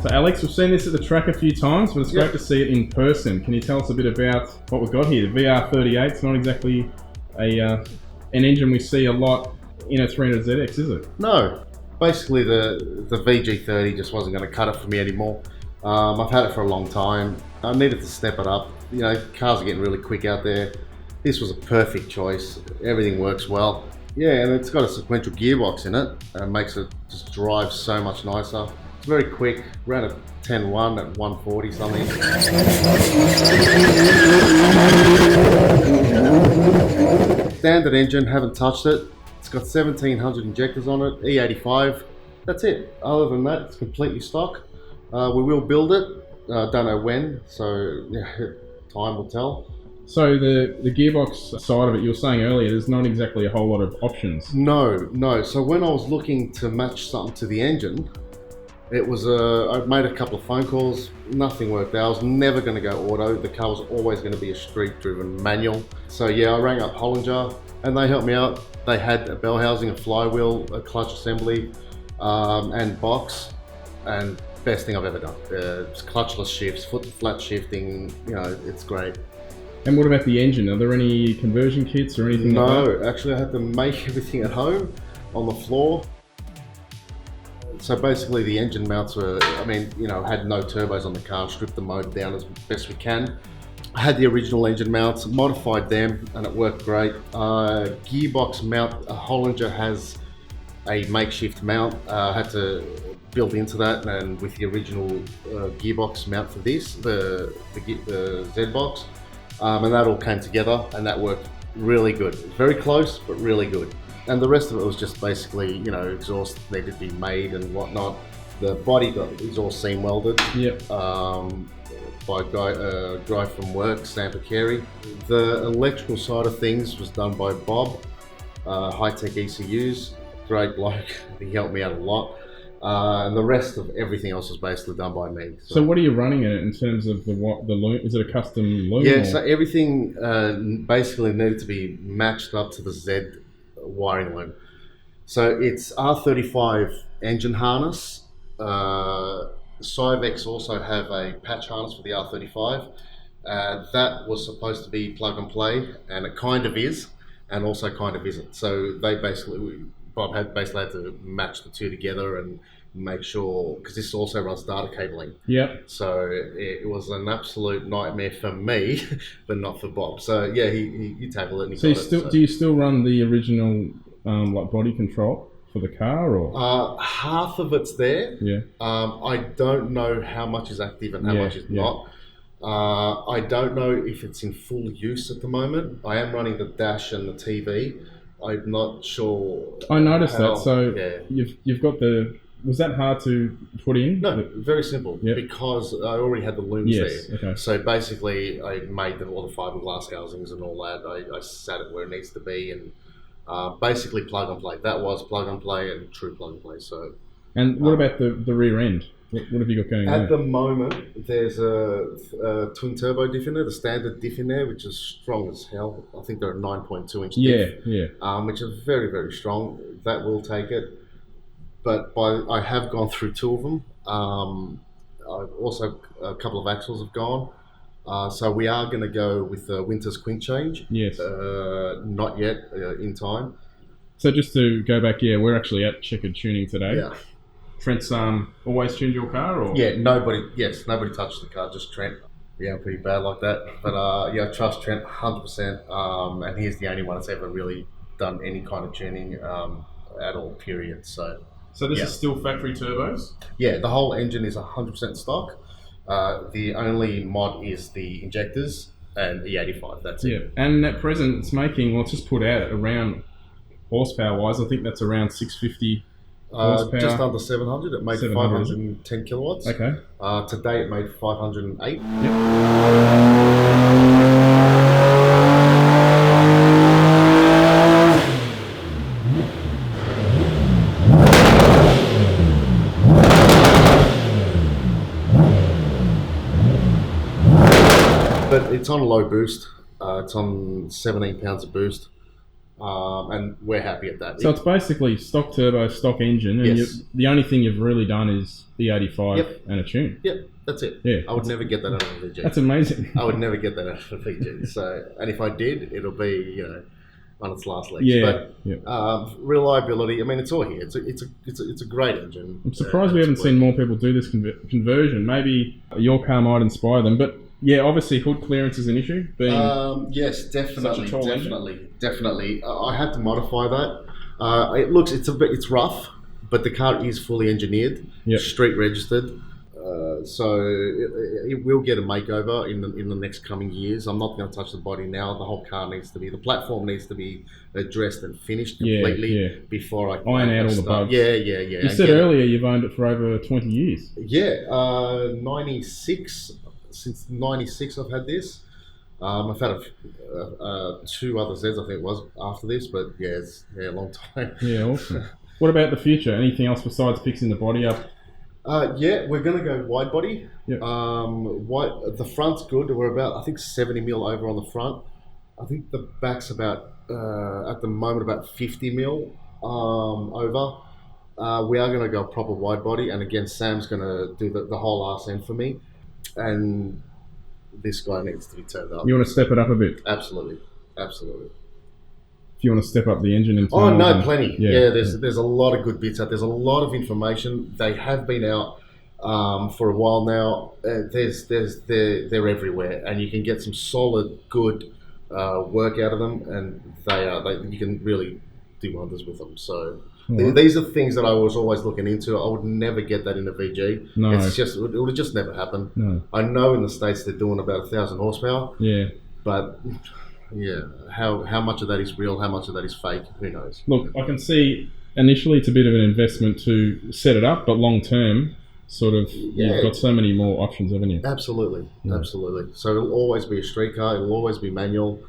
So Alex, we've seen this at the track a few times, but it's great to see it in person. Can you tell us a bit about what we've got here? The VR38, it's not exactly an engine we see a lot in a 300ZX, is it? No. Basically, the VG30 just wasn't going to cut it for me anymore. I've had it for a long time. I needed to step it up. You know, cars are getting really quick out there. This was a perfect choice. Everything works well. Yeah, and it's got a sequential gearbox in it, and it makes it just drive so much nicer. It's very quick, ran at 10.1 at 140 something. Standard engine, haven't touched it. It's got 1700 injectors on it, E85. That's it. Other than that, it's completely stock. We will build it. Don't know when, so yeah, time will tell. So the gearbox side of it, you were saying earlier, there's not exactly a whole lot of options. No. So when I was looking to match something to the engine, it was I made a couple of phone calls. Nothing worked out. I was never going to go auto. The car was always going to be a street-driven manual. So yeah, I rang up Hollinger, and they helped me out. They had a bell housing, a flywheel, a clutch assembly, and box, and best thing I've ever done. It's clutchless shifts, foot flat shifting. You know, it's great. And what about the engine? Are there any conversion kits or anything like that? No, actually I had to make everything at home on the floor. So basically the engine mounts were, had no turbos on the car, stripped the motor down as best we can. I had the original engine mounts, modified them, and it worked great. Gearbox mount, Hollinger has a makeshift mount. I had to build into that, and with the original gearbox mount for this, the Z box. And that all came together, and that worked really good. Very close, but really good. And the rest of it was just basically, exhaust needed to be made and whatnot. The body got exhaust seam welded. Yep. By a guy from work, Stamper Carey. The electrical side of things was done by Bob, High-Tech ECUs, great bloke. He helped me out a lot. And the rest of everything else was basically done by me. So what are you running in it in terms of the loom? Is it a custom loom? Yeah, or? so everything basically needed to be matched up to the Z wiring loom. So it's R35 engine harness. Cyvex also have a patch harness for the R35. That was supposed to be plug and play, and it kind of is, and also kind of isn't. So Bob had to match the two together and make sure, because this also runs data cabling. Yeah. So it was an absolute nightmare for me, but not for Bob. So yeah, he tackled it. And do you still run the original body control for the car, or? Half of it's there. Yeah. I don't know how much is active and how much is not. I don't know if it's in full use at the moment. I am running the dash and the TV. I'm not sure. I noticed that. So yeah. You've got the. Was that hard to put in? No, very simple. Yep. Because I already had the looms there. Okay. So basically, I made all the fiberglass housings and all that. I sat it where it needs to be, and basically plug and play. That was plug and play and true plug and play. So. And what about the rear end? What have you got going on? At the moment, there's a twin turbo diff in there, the standard diff in there, which is strong as hell. I think they're a 9.2 inch diff. Yeah. Which is very, very strong. That will take it. But I have gone through two of them. I've also, a couple of axles have gone. So we are going to go with the winter's quink change. Yes. Not yet, in time. So just to go back, we're actually at Chequered Tuning today. Yeah. Trent's always tuned your car, or? Yeah, nobody touched the car, just Trent. Yeah, I'm pretty bad like that. But I trust Trent 100%. And he's the only one that's ever really done any kind of tuning at all, period. So this is still factory turbos? Yeah, the whole engine is 100% stock. The only mod is the injectors and E85, that's it. Yeah, and at present it's making, it's just put out around horsepower-wise, I think that's around 650 horsepower. Just under 700. It made 510 kilowatts. Okay. Today it made 508. But it's on low boost. It's on 17 pounds of boost. and we're happy at that. So it's basically stock turbo, stock engine, and Yes. the only thing you've really done is the 85 Yep. and a tune. Yep, that's it. Yeah, I would never get that out of a VG. That's amazing. I would never get that out of a VG. So, and if I did, it'll be on its last legs. Yeah, But yeah. reliability, I mean, it's all here. It's a great engine. I'm surprised we haven't seen more people do this conversion. Maybe your car might inspire them, but yeah, obviously hood clearance is an issue. Being yes, definitely, tall engine. definitely. I had to modify that. It's rough, but the car is fully engineered, Yep. street registered. So it will get a makeover in the next coming years. I'm not going to touch the body now. The whole car the platform needs to be addressed and finished completely before I iron out all the bugs. Yeah. You said earlier you've owned it for over 20 years. Yeah, 96. Since 96 I've had this. I've had two other Zs, I think it was, after this, but it's a long time. Yeah, awesome. What about the future? Anything else besides fixing the body up? We're going to go wide body. Yep. The front's good. We're about, I think, 70 mil over on the front. I think the back's about, at the moment, about 50 mil over. We are going to go proper wide body, and again, Sam's going to do the whole arse end for me. And this guy needs to be turned up. You want to step it up a bit? Absolutely. If you want to step up the engine in Oh no, plenty. Yeah, there's a lot of good bits out. There's a lot of information. They have been out for a while now. They're everywhere, and you can get some solid, good work out of them, and you can really do wonders with them. So. These are things that I was always looking into. I would never get that in a VG. No. It would just never happen. No. I know in the States they're doing about 1,000 horsepower. Yeah. But how much of that is real? How much of that is fake? Who knows? Look, I can see initially it's a bit of an investment to set it up, but long term, you've got so many more options, haven't you? Absolutely. So it'll always be a street car. It'll always be manual.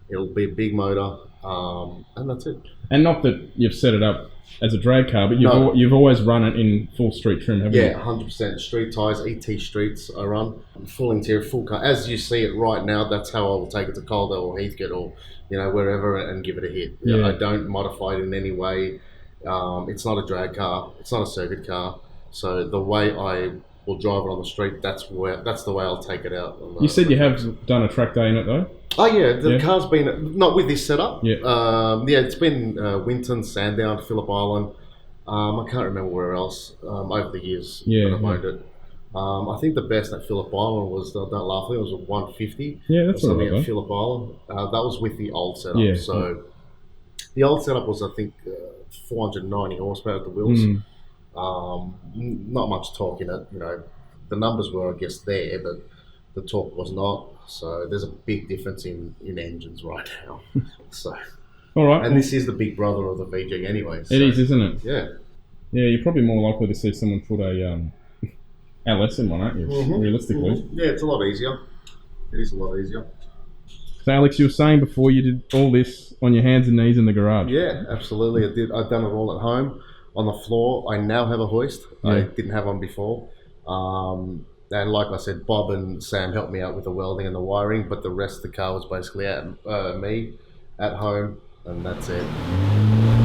It'll be a big motor, and that's it. And not that you've set it up as a drag car, but you've always run it in full street trim, haven't you? Yeah, 100%. Street tyres, ET streets I run. Full interior, full car. As you see it right now, that's how I will take it to Coldale or Heathcote or wherever and give it a hit. Yeah. I don't modify it in any way. It's not a drag car. It's not a circuit car. So the way I will drive it on the street, that's the way I'll take it out. You said you have done a track day in it though? Oh yeah, the car's been, not with this setup. Yeah. It's been Winton, Sandown, Phillip Island. I can't remember where else over the years that I've owned it. I think the best at Phillip Island was, don't laugh, it was a 150. Yeah, that's something right, at Phillip Island. That was with the old setup. Yeah. So the old setup was, I think, 490 horsepower at the wheels. Not much torque in it. The numbers were, I guess, there, but the torque was not. So there's a big difference in engines right now. So, all right. And this is the big brother of the VG anyway. So, it is, isn't it? Yeah. Yeah, you're probably more likely to see someone put a LS in one, aren't you? Realistically. Yeah, it's a lot easier. It is a lot easier. So Alex, you were saying before you did all this on your hands and knees in the garage. Yeah, absolutely. I've done it all at home on the floor. I now have a hoist. Yeah. I didn't have one before. And like I said, Bob and Sam helped me out with the welding and the wiring, but the rest of the car was basically me at home, and that's it.